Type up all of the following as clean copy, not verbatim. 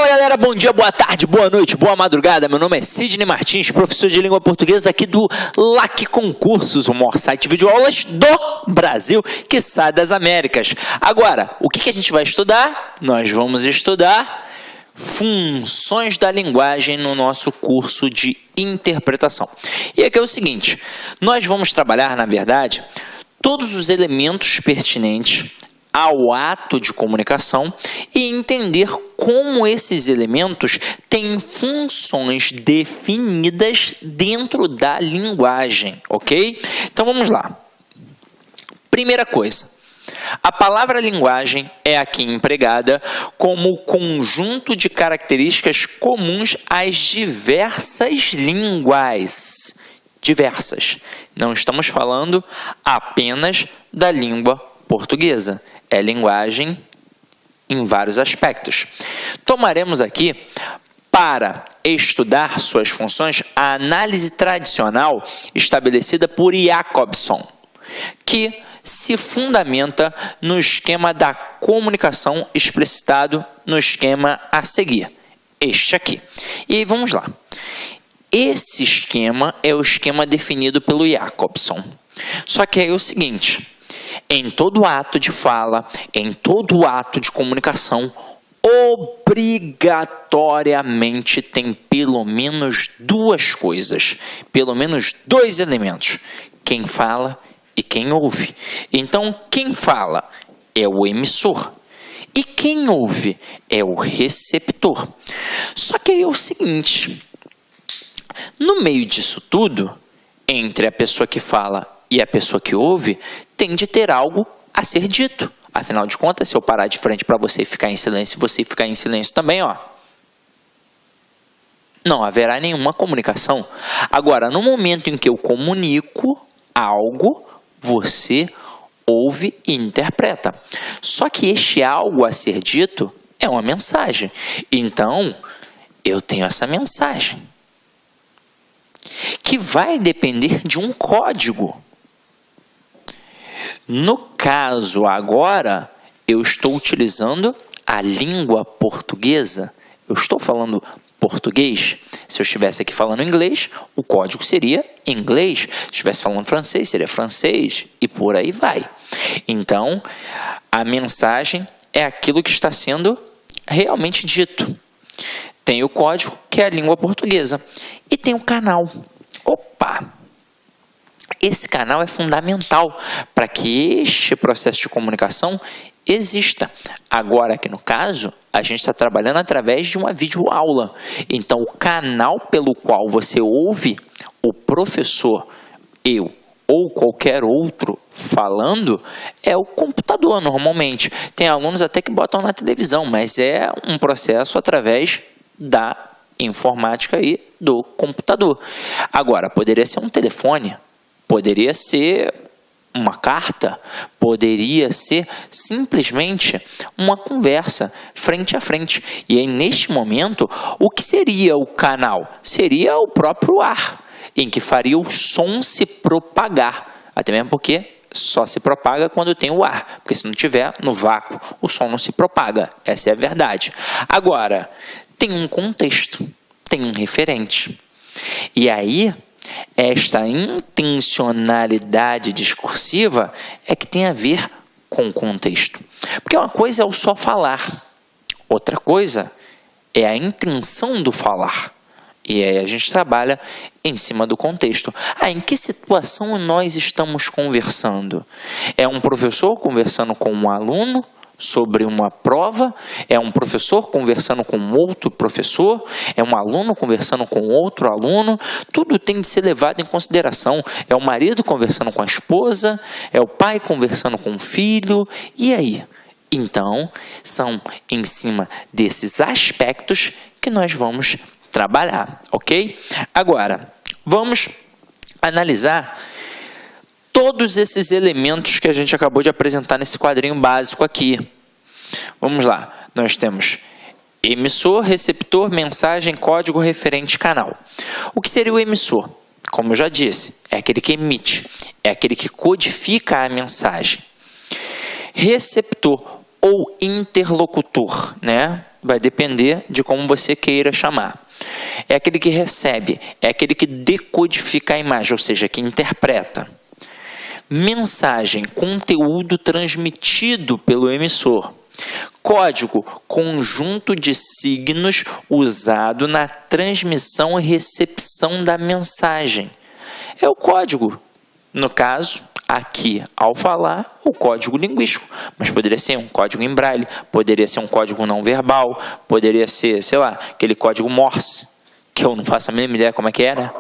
Fala galera, bom dia, boa tarde, boa noite, boa madrugada. Meu nome é Sidney Martins, professor de língua portuguesa aqui do LAC Concursos, o maior site de videoaulas do Brasil que sai das Américas. Agora, o que a gente vai estudar? Nós vamos estudar funções da linguagem no nosso curso de interpretação. E aqui é o seguinte, nós vamos trabalhar, na verdade, todos os elementos pertinentes ao ato de comunicação e entender como esses elementos têm funções definidas dentro da linguagem, ok? Então vamos lá. Primeira coisa, a palavra linguagem é aqui empregada como conjunto de características comuns às diversas línguas. Diversas. Não estamos falando apenas da língua portuguesa. É linguagem em vários aspectos. Tomaremos aqui, para estudar suas funções, a análise tradicional estabelecida por Jacobson, que se fundamenta no esquema da comunicação explicitado no esquema a seguir, este aqui. E aí vamos lá. Esse esquema é o esquema definido pelo Jacobson. Só que aí é o seguinte, em todo ato de fala, em todo ato de comunicação, obrigatoriamente tem pelo menos duas coisas, pelo menos dois elementos, quem fala e quem ouve. Então, quem fala é o emissor e quem ouve é o receptor. Só que aí é o seguinte, no meio disso tudo, entre a pessoa que fala e a pessoa que ouve, tem de ter algo a ser dito. Afinal de contas, se eu parar de frente para você e ficar em silêncio, você ficar em silêncio também, ó, não haverá nenhuma comunicação. Agora, no momento em que eu comunico algo, você ouve e interpreta. Só que este algo a ser dito é uma mensagem. Então, eu tenho essa mensagem, que vai depender de um código. No caso agora, eu estou utilizando a língua portuguesa. Eu estou falando português. Se eu estivesse aqui falando inglês, o código seria inglês. Se estivesse falando francês, seria francês. E por aí vai. Então, a mensagem é aquilo que está sendo realmente dito. Tem o código, que é a língua portuguesa. E tem o canal. Opa! Esse canal é fundamental para que este processo de comunicação exista. Agora, aqui no caso, a gente está trabalhando através de uma videoaula. Então, o canal pelo qual você ouve o professor, eu ou qualquer outro falando é o computador, normalmente. Tem alunos até que botam na televisão, mas é um processo através da informática e do computador. Agora, poderia ser um telefone, poderia ser uma carta, poderia ser simplesmente uma conversa frente a frente. E aí, neste momento, o que seria o canal? Seria o próprio ar, em que faria o som se propagar. Até mesmo porque só se propaga quando tem o ar. Porque se não tiver no vácuo, o som não se propaga. Essa é a verdade. Agora, tem um contexto, tem um referente. E aí, esta intencionalidade discursiva é que tem a ver com o contexto. Porque uma coisa é o só falar, outra coisa é a intenção do falar. E aí a gente trabalha em cima do contexto. Em que situação nós estamos conversando? É um professor conversando com um aluno sobre uma prova? É um professor conversando com outro professor? É um aluno conversando com outro aluno? Tudo tem de ser levado em consideração. É o marido conversando com a esposa? É o pai conversando com o filho? E aí? Então, são em cima desses aspectos que nós vamos trabalhar, ok? Agora, vamos analisar todos esses elementos que a gente acabou de apresentar nesse quadrinho básico aqui. Vamos lá. Nós temos emissor, receptor, mensagem, código, referente, canal. O que seria o emissor? Como eu já disse, é aquele que emite, é aquele que codifica a mensagem. Receptor ou interlocutor, né? vai depender de como você queira chamar. É aquele que recebe, é aquele que decodifica a imagem, ou seja, que interpreta. Mensagem, conteúdo transmitido pelo emissor. Código, conjunto de signos usado na transmissão e recepção da mensagem. É o código. No caso, aqui, ao falar, o código linguístico. Mas poderia ser um código em braille, poderia ser um código não verbal, poderia ser, sei lá, aquele código Morse, que eu não faço a mínima ideia como é que era.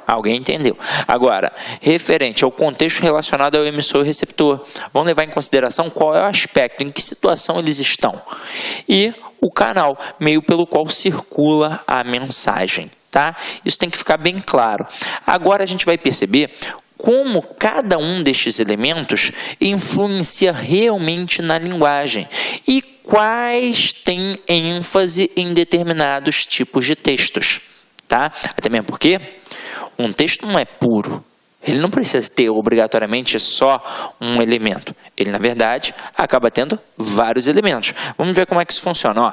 Alguém entendeu? Agora, referente ao contexto relacionado ao emissor e receptor, vamos levar em consideração qual é o aspecto, em que situação eles estão. E o canal, meio pelo qual circula a mensagem, tá? Isso tem que ficar bem claro. Agora a gente vai perceber como cada um destes elementos influencia realmente na linguagem e quais têm ênfase em determinados tipos de textos, tá? Até mesmo porque um texto não é puro. Ele não precisa ter obrigatoriamente só um elemento. Ele, na verdade, acaba tendo vários elementos. Vamos ver como é que isso funciona. Ó.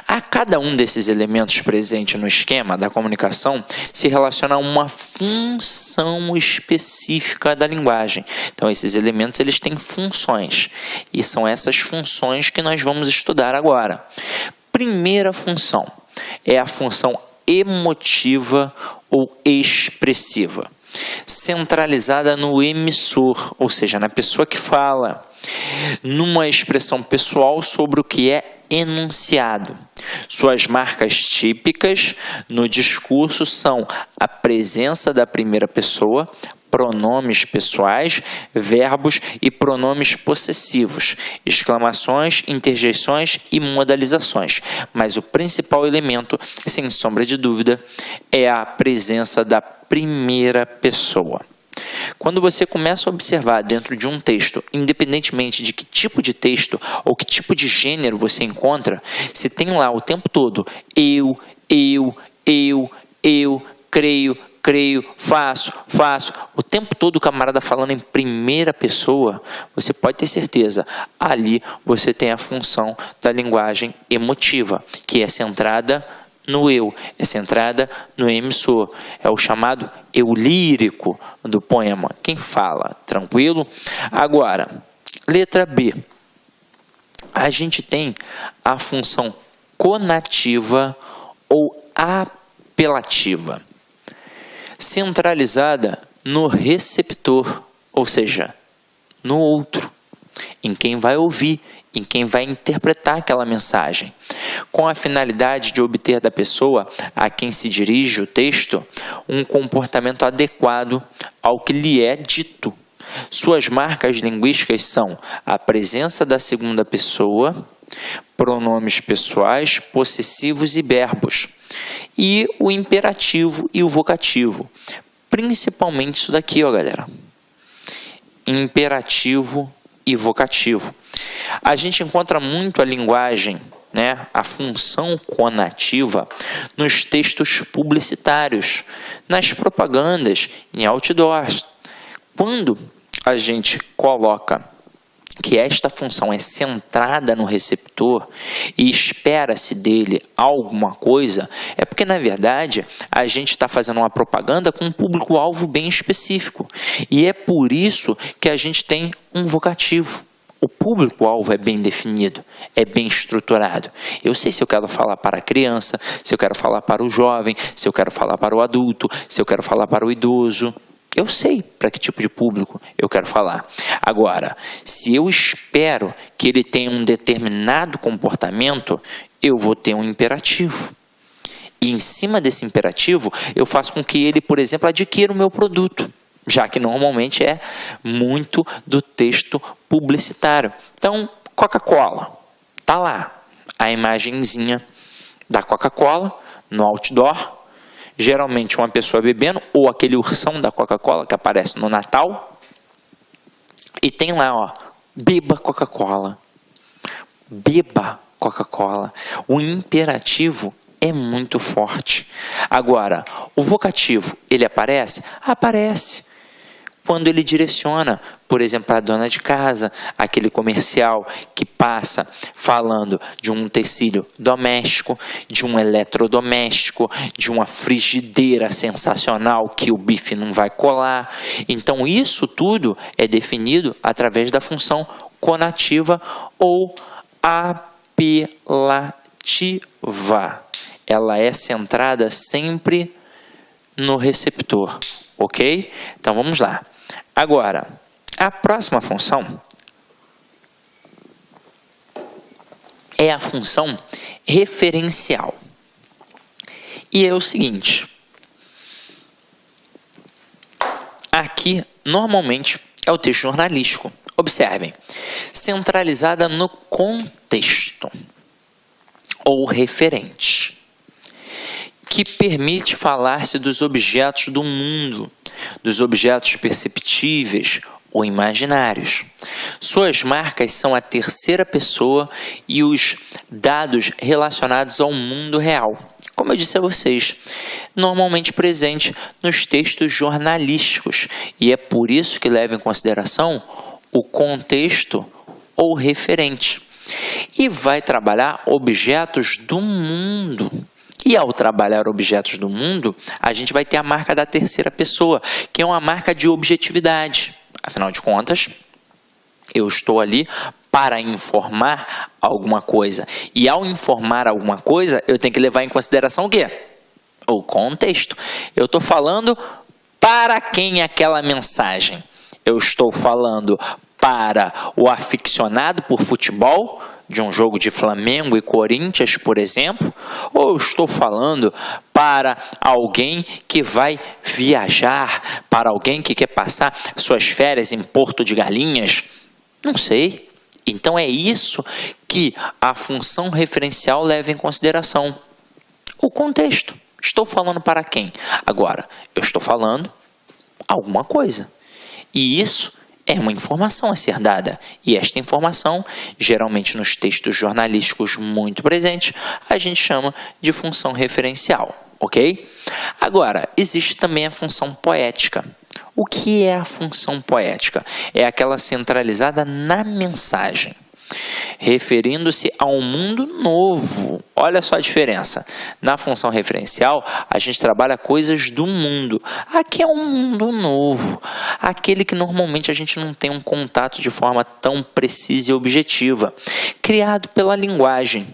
A cada um desses elementos presentes no esquema da comunicação se relaciona a uma função específica da linguagem. Então, esses elementos eles têm funções. E são essas funções que nós vamos estudar agora. Primeira função é a função emotiva ou expressiva, centralizada no emissor, ou seja, na pessoa que fala, numa expressão pessoal sobre o que é enunciado. Suas marcas típicas no discurso são a presença da primeira pessoa, pronomes pessoais, verbos e pronomes possessivos, exclamações, interjeições e modalizações. Mas o principal elemento, sem sombra de dúvida, é a presença da primeira pessoa. Quando você começa a observar dentro de um texto, independentemente de que tipo de texto ou que tipo de gênero você encontra, você tem lá o tempo todo eu, creio, faço. O tempo todo o camarada falando em primeira pessoa, você pode ter certeza, ali você tem a função da linguagem emotiva, que é centrada no eu, é centrada no emissor. É o chamado eu lírico do poema. Quem fala, tranquilo? Agora, letra B. A gente tem a função conativa ou apelativa, centralizada no receptor, ou seja, no outro, em quem vai ouvir, em quem vai interpretar aquela mensagem, com a finalidade de obter da pessoa a quem se dirige o texto um comportamento adequado ao que lhe é dito. Suas marcas linguísticas são a presença da segunda pessoa, pronomes pessoais, possessivos e verbos, e o imperativo e o vocativo. Principalmente isso daqui, ó, galera. Imperativo e vocativo. A gente encontra muito a linguagem, né, a função conativa nos textos publicitários, nas propagandas, em outdoors. Quando a gente coloca que esta função é centrada no receptor e espera-se dele alguma coisa, é porque, na verdade, a gente está fazendo uma propaganda com um público-alvo bem específico. E é por isso que a gente tem um vocativo. O público-alvo é bem definido, é bem estruturado. Eu sei se eu quero falar para a criança, se eu quero falar para o jovem, se eu quero falar para o adulto, se eu quero falar para o idoso. Eu sei para que tipo de público eu quero falar. Agora, se eu espero que ele tenha um determinado comportamento, eu vou ter um imperativo. E em cima desse imperativo, eu faço com que ele, por exemplo, adquira o meu produto, já que normalmente é muito do texto publicitário. Então, Coca-Cola, tá lá a imagenzinha da Coca-Cola no outdoor. Geralmente uma pessoa bebendo, ou aquele ursão da Coca-Cola que aparece no Natal. E tem lá, ó, beba Coca-Cola. Beba Coca-Cola. O imperativo é muito forte. Agora, o vocativo, ele aparece? Aparece. quando ele direciona, por exemplo, para a dona de casa, aquele comercial que passa falando de um utensílio doméstico, de um eletrodoméstico, de uma frigideira sensacional que o bife não vai colar. Então, isso tudo é definido através da função conativa ou apelativa. Ela é centrada sempre no receptor, ok? Então, vamos lá. Agora, a próxima função é a função referencial. E é o seguinte. Aqui, normalmente, é o texto jornalístico. Observem. Centralizada no contexto ou referente, que permite falar-se dos objetos do mundo, dos objetos perceptíveis ou imaginários. Suas marcas são a terceira pessoa e os dados relacionados ao mundo real. Como eu disse a vocês, normalmente presente nos textos jornalísticos, e é por isso que leva em consideração o contexto ou referente. E vai trabalhar objetos do mundo. E ao trabalhar objetos do mundo, a gente vai ter a marca da terceira pessoa, que é uma marca de objetividade. Afinal de contas, eu estou ali para informar alguma coisa. E ao informar alguma coisa, eu tenho que levar em consideração o quê? O contexto. Eu estou falando para quem é aquela mensagem? Eu estou falando para o aficionado por futebol, de um jogo de Flamengo e Corinthians, por exemplo, ou eu estou falando para alguém que vai viajar, para alguém que quer passar suas férias em Porto de Galinhas? Não sei. Então é isso que a função referencial leva em consideração. O contexto. Estou falando para quem? Agora, eu estou falando alguma coisa. E isso é uma informação a ser dada, e esta informação, geralmente nos textos jornalísticos muito presentes, a gente chama de função referencial, ok? Agora, existe também a função poética. O que é a função poética? É aquela centralizada na mensagem, referindo-se a um mundo novo. Olha só a diferença. Na função referencial, a gente trabalha coisas do mundo. Aqui é um mundo novo, aquele que normalmente a gente não tem um contato de forma tão precisa e objetiva, criado pela linguagem.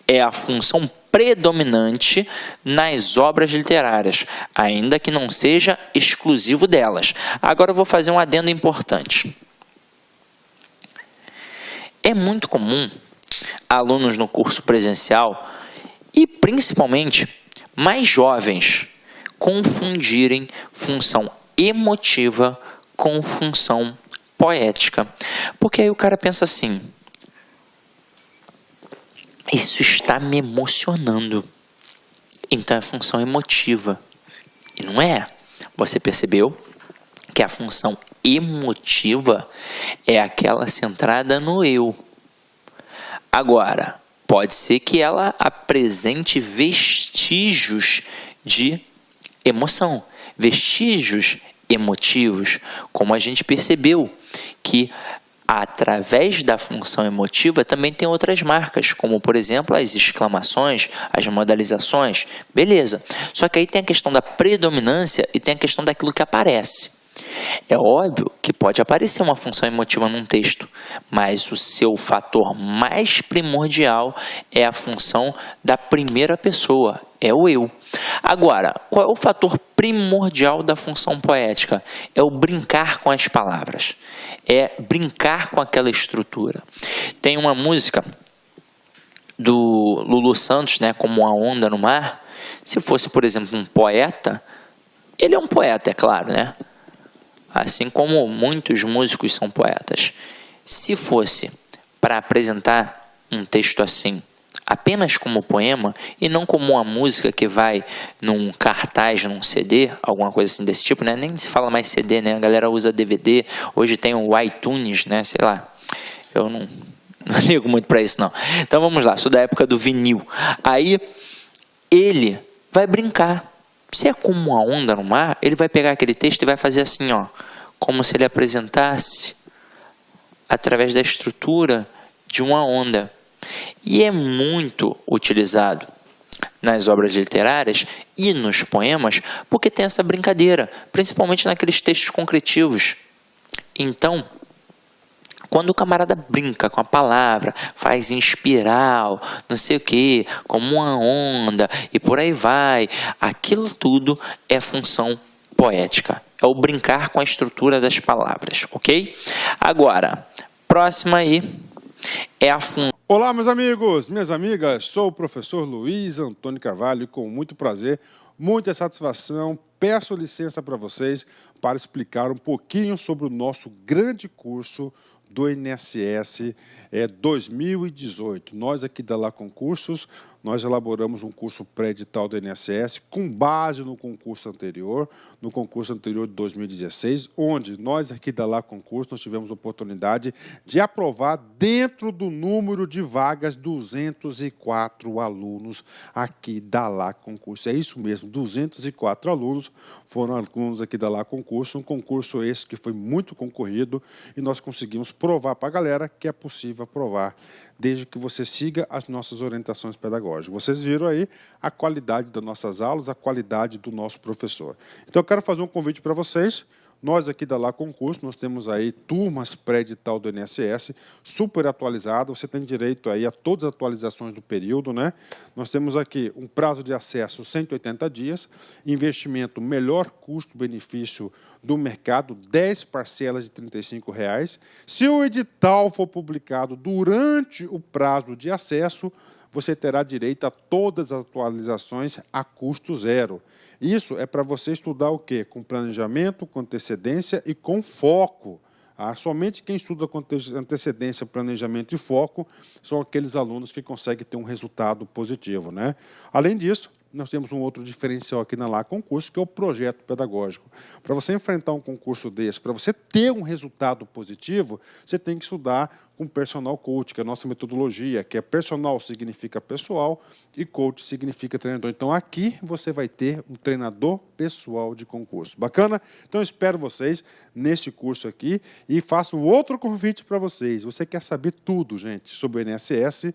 É a função predominante nas obras literárias, ainda que não seja exclusivo delas. Agora eu vou fazer um adendo importante. É muito comum alunos no curso presencial e principalmente mais jovens confundirem função emotiva com função poética. Porque aí o cara pensa assim: isso está me emocionando, então é função emotiva. E não é. Você percebeu que a função emotiva é aquela centrada no eu. Agora, pode ser que ela apresente vestígios de emoção, vestígios emotivos, como a gente percebeu que através da função emotiva também tem outras marcas, como por exemplo as exclamações, as modalizações, beleza. Só que aí tem a questão da predominância e tem a questão daquilo que aparece. É óbvio que pode aparecer uma função emotiva num texto, mas o seu fator mais primordial é a função da primeira pessoa, é o eu. Agora, qual é o fator primordial da função poética? É o brincar com as palavras, é brincar com aquela estrutura. Tem uma música do Lulu Santos, né, como A Onda no Mar. Se fosse, por exemplo, um poeta, ele é um poeta, é claro, né? Assim como muitos músicos são poetas. Se fosse para apresentar um texto assim, apenas como poema, e não como uma música que vai num cartaz, num CD, alguma coisa assim desse tipo, né? Nem se fala mais CD, né? A galera usa DVD, hoje tem o iTunes, né? Sei lá, eu não ligo muito para isso, não. Então vamos lá, sou da época do vinil. Aí ele vai brincar. Se é como uma onda no mar, ele vai pegar aquele texto e vai fazer assim, ó, como se ele apresentasse através da estrutura de uma onda. E é muito utilizado nas obras literárias e nos poemas porque tem essa brincadeira, principalmente naqueles textos concretivos. Então, quando o camarada brinca com a palavra, faz em espiral, não sei o que, como uma onda e por aí vai, aquilo tudo é função poética. É o brincar com a estrutura das palavras, ok? Agora, próxima aí é a função. Olá, meus amigos, minhas amigas, sou o professor Luiz Antônio Carvalho e com muito prazer, muita satisfação, peço licença para vocês para explicar um pouquinho sobre o nosso grande curso do INSS 2018. Nós aqui da Lá Concursos, nós elaboramos um curso pré-edital do INSS com base no concurso anterior de 2016, onde nós aqui da Lá Concursos nós tivemos a oportunidade de aprovar dentro do número de vagas 204 alunos aqui da Lá Concurso. É isso mesmo, 204 alunos foram alunos aqui da Lá Concurso, um concurso esse que foi muito concorrido e nós conseguimos provar para a galera que é possível aprovar, desde que você siga as nossas orientações pedagógicas. Vocês viram aí a qualidade das nossas aulas, a qualidade do nosso professor. Então, eu quero fazer um convite para vocês. Nós aqui da Lá Concurso, nós temos aí turmas pré-edital do INSS, super atualizado, você tem direito aí a todas as atualizações do período, né? Nós temos aqui um prazo de acesso 180 dias, investimento melhor custo-benefício do mercado, 10 parcelas de R$ 35. Se o edital for publicado durante o prazo de acesso, você terá direito a todas as atualizações a custo zero. Isso é para você estudar o quê? Com planejamento, com antecedência e com foco. Somente quem estuda com antecedência, planejamento e foco são aqueles alunos que conseguem ter um resultado positivo, né? Além disso, nós temos um outro diferencial aqui na Lá Concurso, que é o projeto pedagógico. Para você enfrentar um concurso desse, para você ter um resultado positivo, você tem que estudar com personal coach, que é a nossa metodologia, que é personal significa pessoal e coach significa treinador. Então, aqui você vai ter um treinador pessoal de concurso. Bacana? Então, eu espero vocês neste curso aqui e faço um outro convite para vocês. Você quer saber tudo, gente, sobre o INSS?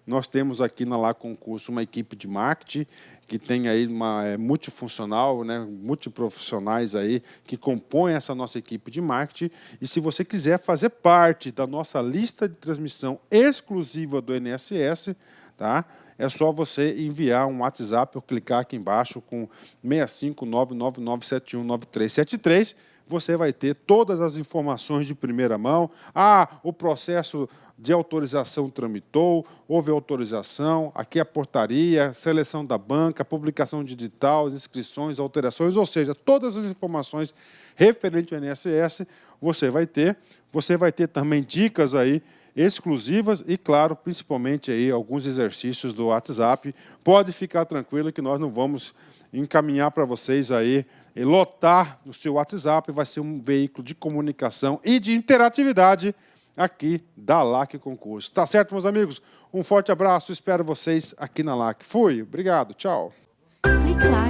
Nós temos aqui na Lá Concurso uma equipe de marketing que tem aí uma multifuncional, né, multiprofissionais aí que compõem essa nossa equipe de marketing. E se você quiser fazer parte da nossa lista de transmissão exclusiva do INSS, tá? É só você enviar um WhatsApp ou clicar aqui embaixo com 65999719373. Você vai ter todas as informações de primeira mão. O processo de autorização tramitou, houve autorização, aqui a portaria, seleção da banca, publicação digital, as inscrições, alterações, ou seja, todas as informações referentes ao INSS você vai ter. Você vai ter também dicas aí exclusivas e, claro, principalmente aí alguns exercícios do WhatsApp. Pode ficar tranquilo que nós não vamos encaminhar para vocês aí e lotar no seu WhatsApp, vai ser um veículo de comunicação e de interatividade aqui da LAC Concurso. Tá certo, meus amigos? Um forte abraço, espero vocês aqui na LAC. Fui, obrigado, tchau. Clique lá.